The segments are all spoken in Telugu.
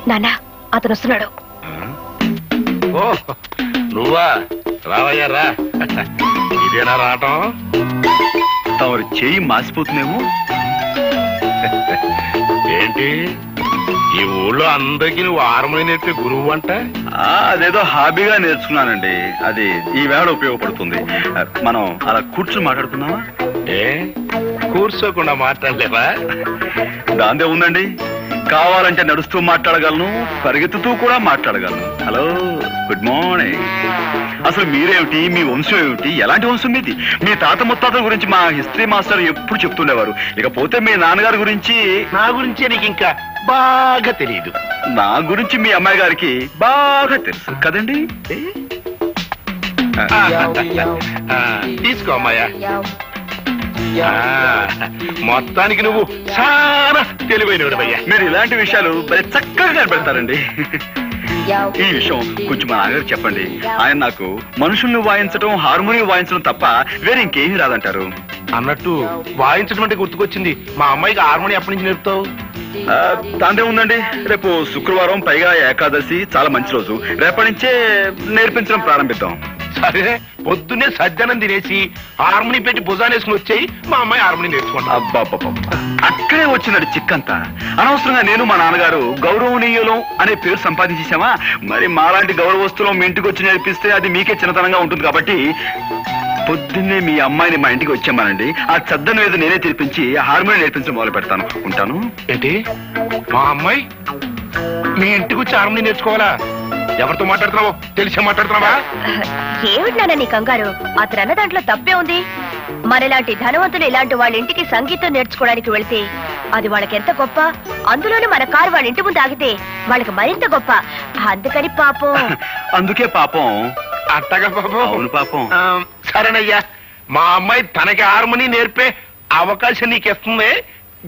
నాన్న అతను వస్తున్నాడు. ఓ నువ్వా? రావయ్యా రా. ఇదేనా రావటం? తమరు చెయ్యి మాసిపోతుందేమో. ఏంటి ఈ ఊళ్ళో అందరికి నువ్వు హార్మోనియం నేర్పే గురువు అంట? అదేదో హాబీగా నేర్చుకున్నానండి. అది ఈ వేళ ఉపయోగపడుతుంది. మనం అలా కూర్చుని మాట్లాడుకుందామా? ఏ కూర్చోకుండా మాట్లాడలేవా? దాందే ఉందండి. కావాలంటే నడుస్తూ మాట్లాడగలను, పరిగెత్తుతూ కూడా మాట్లాడగలను. Hello, good morning. అసలు మీరేమిటి, మీ వంశం ఏమిటి, ఎలాంటి వంశం మీది? మీ తాత ముత్తాతల గురించి మా హిస్టరీ మాస్టర్ ఎప్పుడు చెప్తుండేవారు. ఇకపోతే మీ నాన్నగారి గురించి. నా గురించి నీకు ఇంకా బాగా తెలియదు. నా గురించి మీ అమ్మాయి గారికి బాగా తెలుసు కదండి. తీసుకో అమ్మాయ్యా. మొత్తానికి నువ్వు చాలా తెలివైనవాడయ్యా. మీరు ఇలాంటి విషయాలు చక్కగా కనిపెడతారండి. ఈ విషయం కొంచెం మా నాన్నగారు చెప్పండి. ఆయన నాకు మనుషుల్ని వాయించడం, హార్మోనియం వాయించడం తప్ప వేరే ఇంకేమీ రాదంటారు. అన్నట్టు వాయించడం అంటే గుర్తుకొచ్చింది. మా అమ్మాయికి హార్మోనియం ఎప్పటి నుంచి నేర్పుతావు? దాందే ఉందండి. రేపు శుక్రవారం, పైగా ఏకాదశి, చాలా మంచి రోజు. రేపటి నుంచే నేర్పించడం ప్రారంభిద్దాం. సరే, పొద్దున్నే సజ్జనం తినేసి హార్మోనియం పెట్టి భుజానేసుకుని వచ్చాయి. మా అమ్మాయి హార్మోనియం నేర్చుకుంటా. అబ్బాబ్బా, అక్కడే వచ్చినట్టు చిక్కంతా. అనవసరంగా నేను మా నాన్నగారు గౌరవనీయులం అనే పేరు సంపాదించేసామా? మరి మాలాంటి గౌరవస్తులం మీ ఇంటికి వచ్చి నేర్పిస్తే అది మీకే చిన్నతనంగా ఉంటుంది. కాబట్టి పొద్దున్నే మీ అమ్మాయిని మా ఇంటికి వచ్చామానండి. ఆ చద్దన మీద నేనే తెరిపించి హార్మోనియం నేర్పించడం మొదలు పెడతాను. ఉంటాను. ఏంటి, మా అమ్మాయి మీ ఇంటికి వచ్చి హార్మోనియం నేర్చుకోవాలా? ఎవరితో మాట్లాడుతున్నావో తెలిసే మాట్లాడుతున్నావా? ఏమిటి నాన్న నీ కంగారు? అతను అన్న దాంట్లో తప్పే ఉంది. మనలాంటి ధనవంతులు ఇలాంటి వాళ్ళ ఇంటికి సంగీతం నేర్చుకోవడానికి వెళితే అది వాళ్ళకి ఎంత గొప్ప. అందులోనే మన కారు వాళ్ళ ఇంటి ముందు ఆగితే వాళ్ళకి మరింత గొప్ప. అందుకని పాపం. అందుకే పాపం. అట్టగా పాపం. అవును పాపం. సరేనయ్యా, మా అమ్మాయి తనకి హార్మోనియం నేర్పే అవకాశం నీకు ఇస్తుంది.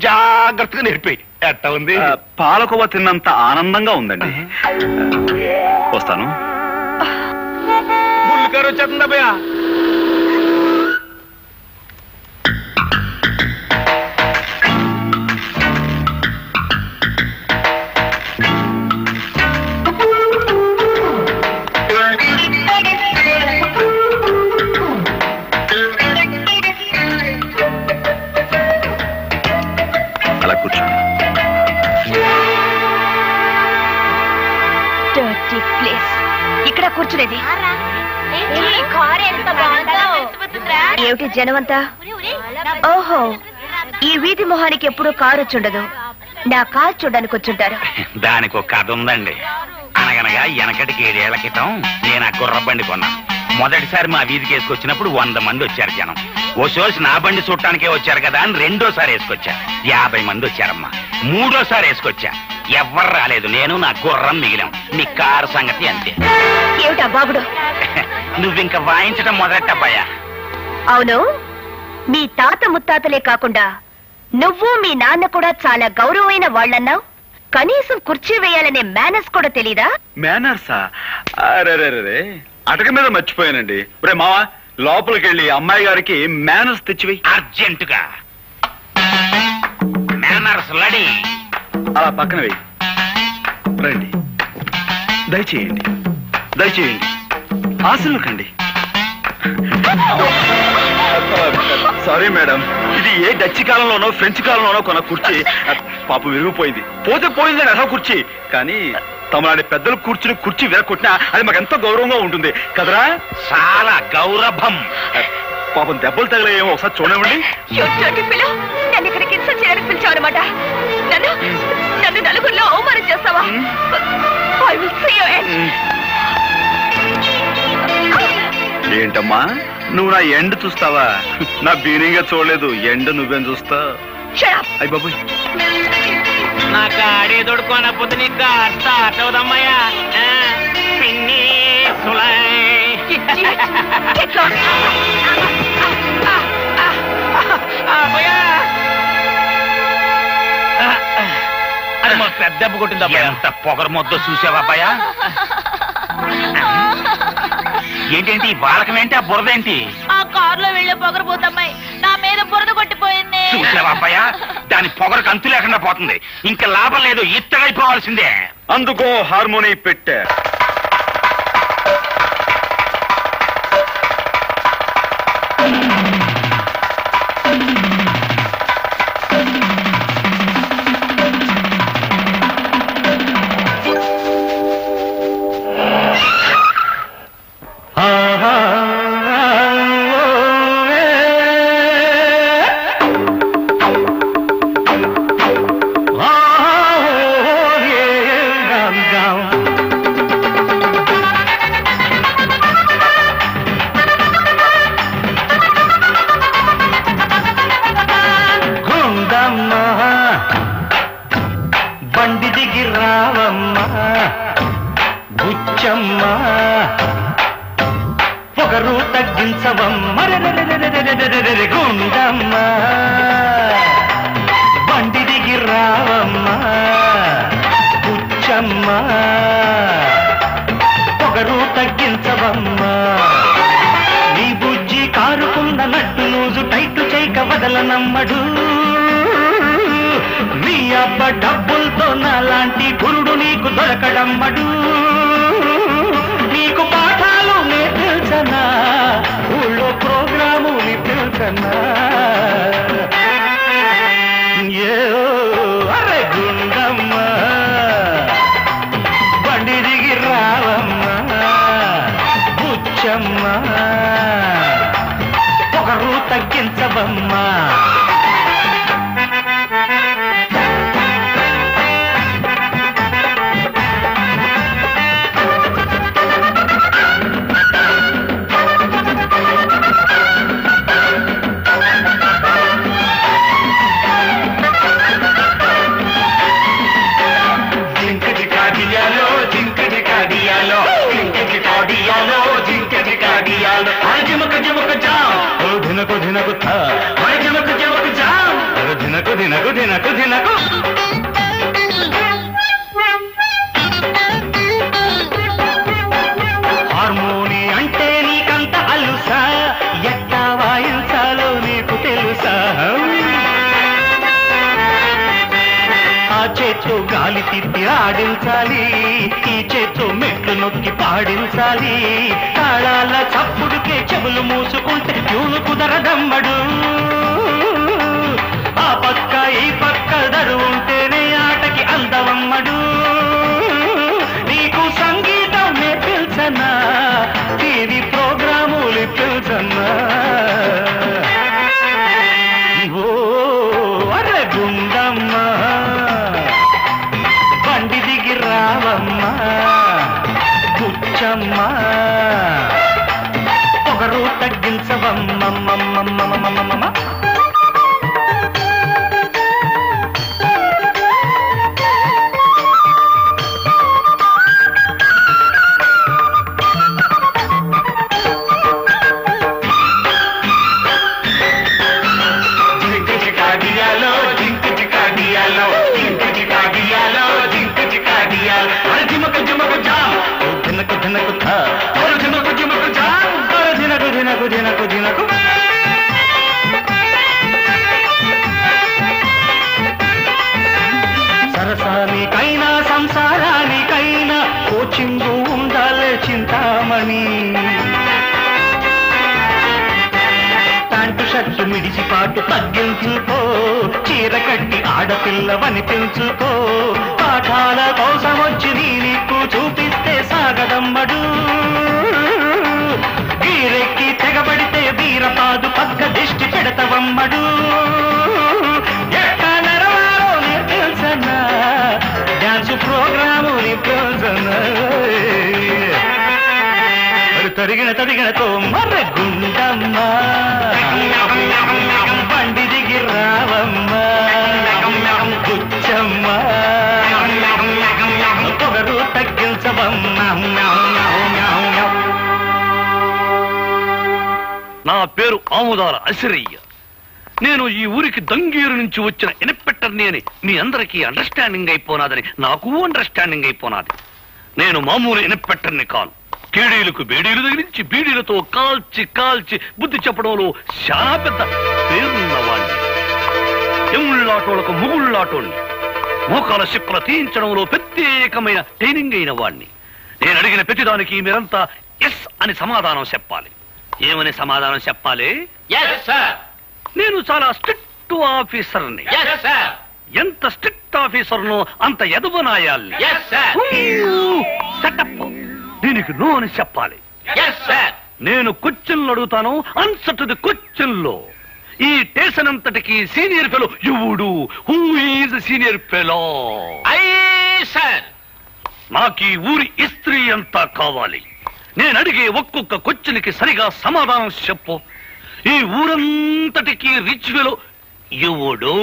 జాగ్రత్తగా నేర్పేయి. ఎట్ట ఉంది? పాలకోవ తిన్నంత ఆనందంగా ఉందండి. వస్తాను. బుల్లికారు వచ్చేస్తుందా భయ్యా? అలా కూర్చోండి. ఇక్కడ కూర్చునేది ఏమిటి జనమంతా? ఓహో, ఈ వీధి మొహానికి ఎప్పుడూ కారు వచ్చుండదు. నా కారు చూడడానికి వచ్చుంటారు. దానికి ఒక కథ ఉందండి. అనగనగా వెనకటికి 7 ఏళ్ల క్రితం నేను ఆ గుర్ర బండి కొన్నా. మొదటిసారి మా వీధికి వేసుకొచ్చినప్పుడు 100 మంది వచ్చారు జనం. ఓ సోసి నా బండి చూడటానికే వచ్చారు కదా అని రెండోసారి వేసుకొచ్చా. 50 మంది వచ్చారమ్మా. మూడోసారి వేసుకొచ్చా. ఎవ్వరు రాలేదు. నేను నా గుర్రం మిగిలాం. మీ కారు సంగతి అంతే. ఏమిటా బాబుడు? నువ్వింక వాయించడం మొదలెట్టబ్బాయా? అవును, మీ తాత ముత్తాతలే కాకుండా నువ్వు మీ నాన్న కూడా చాలా గౌరవమైన వాళ్ళన్నావు. కనీసం కుర్చీ వేయాలనే మేనర్స్ కూడా తెలీదా? మేనర్సా? అరే, అటక మీద మర్చిపోయానండి. రే మావా, లోపలికి వెళ్ళి అమ్మాయి గారికి మేనర్స్ తెచ్చివేయి. అర్జెంటుగా. Manners ready. అలా పక్కన వెయ్యి. రండి, దయచేయండి, దయచేయండి. ఆశలు కండి. సారీ మేడం, ఇది ఏ డచ్ కాలంలోనో ఫ్రెంచ్ కాలంలోనో కొన్న కుర్చీ. పాపం విరిగిపోయింది. పోతే పోయిందని అసలు కుర్చీ. కానీ తమలాంటి పెద్దలు కూర్చుని కుర్చీ విరగొట్టినా అది మాకు ఎంతో గౌరవంగా ఉంటుంది కదరా? చాలా గౌరవం. పాపం దెబ్బలు తగలేమో ఒకసారి చూడండి. నన్ను ఇక్కడికి ఇన్సల్ట్ చేయడానికి పిలిచావన్నమాట. నన్ను నలుగురిలో అవమానం చేస్తావా? ఏంటమ్మా, నువ్వు నా ఎండ్ చూస్తావా? నా బీనింగ్ చూడలేదు. ఎండ్ నువ్వేం చూస్తా? అయ్య బాబు, నా గాడి దొడుకోనపోతే నీ కార్ స్టార్ట్ అవుదమ్మయ్యా. పిన్ని అది మా పెద్ద దెబ్బ కొట్టింది. ఎంత పొగరు మొద్ద చూసావా అబ్బాయా? ఏంటేంటి బాలకమేంటి, ఆ బురదేంటి? ఆ కారులో వెళ్ళే పొగరు పోతమ్మాయి నా మీద బురద కొట్టిపోయింది. చూసావా అబ్బాయా, దాని పొగరకు అంతు లేకుండా పోతుంది. ఇంకా లాభం లేదు, ఇత్తడైపోవాల్సిందే. అందుకో హార్మోని పెట్టే. పొగరు తగ్గించవమ్మ గుండమ్మ, బండి దిగి రావమ్మ బుచ్చమ్మ, పొగరు తగ్గించవమ్మ. నీ బుజ్జి కారుకున్న నట్టు లూజు టైటు చేయక వదలనమ్మడు. నీ అబ్బ డబ్బులతో నాలాంటి గురుడు నీకు దొరకడమ్మడు. నీకు పాఠాలు నేర్పించనా, ఊళ్ళో ప్రోగ్రాము నేర్పించనా. అరే గుండమ్మ, బండి దిగి రావమ్మ బుచ్చమ్మ, పొగరు తగ్గించవమ్మ. ధినకు ధినకు ధినకు ధినకు ధినకు ధినకు ధినకు. హార్మోని అంటే నీకంత అలుసా, ఎట్టా వాయించాలో నీకు తెలుసా. ఆ చేత్తో గాలి తిప్పి ఆడించాలి, ఈ చేత్తో మెట్లు నొక్కి పాడించాలి. తాళాల చప్పుడుకే చెవులు మూసుకుంటే ట్యూను కుదరదమ్మడు. ఆ పక్క ఈ పక్క దరువుంటేనే ఆటకి అందవమ్మడు. నీకు సంగీతం నేర్పించనా, టీవీ ప్రోగ్రాములు పిల్చనా. ఓ అరే గుండమ్మ, బండి దిగి రావమ్మ బుచ్చమ్మ, పొగరు తగ్గించవమ్మ. సరసానికైనా సంసారానికైనా కోచింగు ఉండాలే చింతామణి. ప్యాంటు షర్టు మిడిసి పాటు తగ్గించుకో, చీర కట్టి ఆడపిల్లవని పెంచుకో. పాఠాల కోసం వచ్చి నీ నీకు చూపిస్తే సాగదమ్మడు. గీరెక్కి తెగబడితే వీరపాదు పక్క దిష్టి పెడతవమ్మడు. ఎట్టా నడవాలో నేర్పించనా, డాన్స్ ప్రోగ్రాము నేర్పించనా. తరిగిన తరిగినతో మర్ర గుండమ్మ, బండి దిగి రావమ్మ బుచ్చమ్మ, పొగరు తగ్గించవమ్మ. నా పేరు ఆముదాల అసిరయ్య. నేను ఈ ఊరికి దంగేరు నుంచి వచ్చిన ఇన్స్పెక్టర్ని అని మీ అందరికీ అండర్స్టాండింగ్ అయిపోనాదని నాకు అండర్స్టాండింగ్ అయిపోనాది. నేను మామూలు ఇన్స్పెక్టర్ని కాను. కేడీలకు బేడీలు తగిలించి బీడీలతో కాల్చి కాల్చి బుద్ధి చెప్పడంలో చాలా పెద్ద పేరున్నవాణ్ణి. ఎముళ్ళాటోళ్లకు ముగుళ్ళాటోణ్ణి. మోకాల చిప్పల తీయించడంలో ప్రత్యేకమైన ట్రైనింగ్ అయిన వాణ్ణి. నేను అడిగిన ప్రతిదానికి మీరంతా ఎస్ అని సమాధానం చెప్పాలి. ఏమని సమాధానం చెప్పాలి? నేను చాలా స్ట్రిక్ట్ ఆఫీసర్ని. ఎంత స్ట్రిక్ట్ ఆఫీసర్ను అంత ఎదవనాయాలి. సెటప్. దీనికి నో అని చెప్పాలి. నేను క్వశ్చన్లు అడుగుతాను, ఆన్సర్ టు ది క్వశ్చన్లో. ఈ స్టేషన్ అంతటికి సీనియర్ ఫెలో ఎవడు? Who is senior fellow? నాకు ఈ ఊరి ఇస్త్రీ అంతా కావాలి. నేను అడిగే ఒక్కొక్క క్వశ్చన్కి సరిగా సమాధానం చెప్పు. ఈ ఊరంతటికి రిచ్ ఫెలో ఎవడు?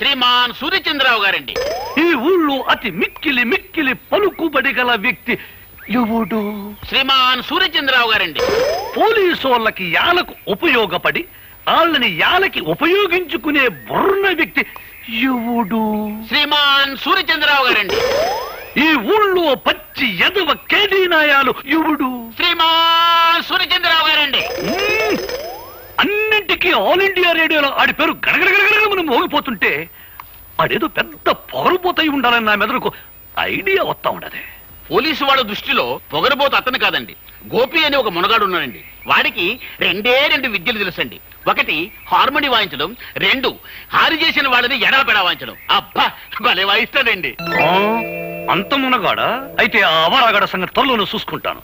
శ్రీమాన్ సూర్యచంద్రరావు గారండి. ఈ ఊళ్ళో అతి మిక్కిలి మిక్కిలి పలుకుబడి గల వ్యక్తి ఎవడు? శ్రీమాన్ సూర్యచంద్రరావు గారండి. పోలీసు వాళ్ళకి యాలకు ఉపయోగపడి వాళ్ళని యాలకి ఉపయోగించుకునే బుర్ర వ్యక్తి ఎవడు? శ్రీమాన్ సూర్యచంద్రరావు గారండి. ఈ ఊళ్ళో పచ్చి ఎదవ కేడీనాయాలు ఎవడు? శ్రీమాన్ సూర్యచంద్రరావు గారండి. అన్నింటికీ ఆల్ ఇండియా రేడియోలో ఆడి పేరు గడగడగడగడ మోగిపోతుంటే ఆడేదో పెద్ద పొగరుపోతాయి ఉండాలని నా మెదడుకు ఐడియా వస్తా ఉండదే. పోలీసు వాళ్ళ దృష్టిలో పొగరబోతు అతను కాదండి, గోపి అని ఒక మునగాడు ఉన్నాడండి. వాడికి రెండు విద్యలు తెలుసండి. ఒకటి హార్మోని వాయించడం, రెండు హారి చేసిన వాళ్ళని ఎడలపెడ వాయించడం. అబ్బా భలే వాయిస్తాడండి. అంత మునగాడా? అయితే ఆ అవరాగడ సంగతి త్వరలోనూ చూసుకుంటాను.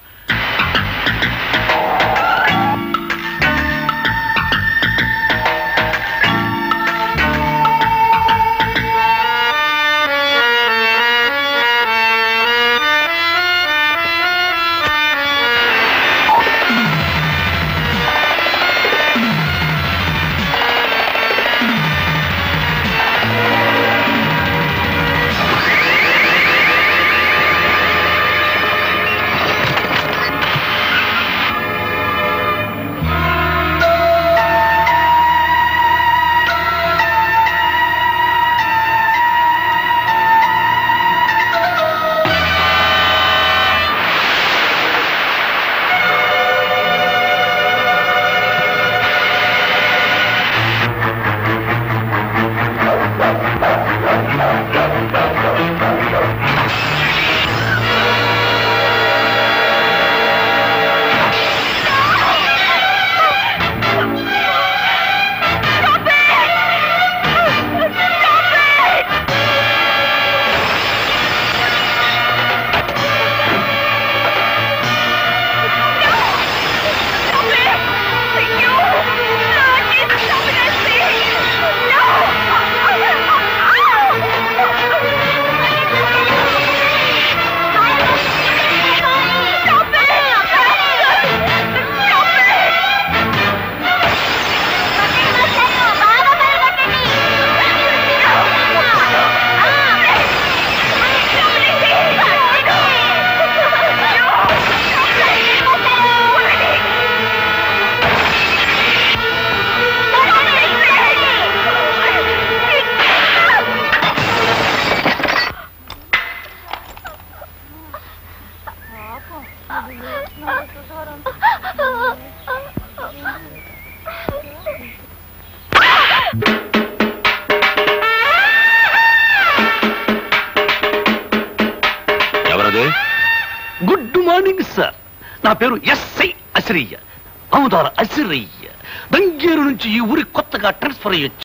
Good morning sir. నా పేరు ఎస్ఐ అసిరయ్య, అవుదాల అసిరయ్య. దంగేరు నుంచి ఈ ఊరికి కొత్తగా ట్రాన్స్ఫర్ అయ్యొచ్చు.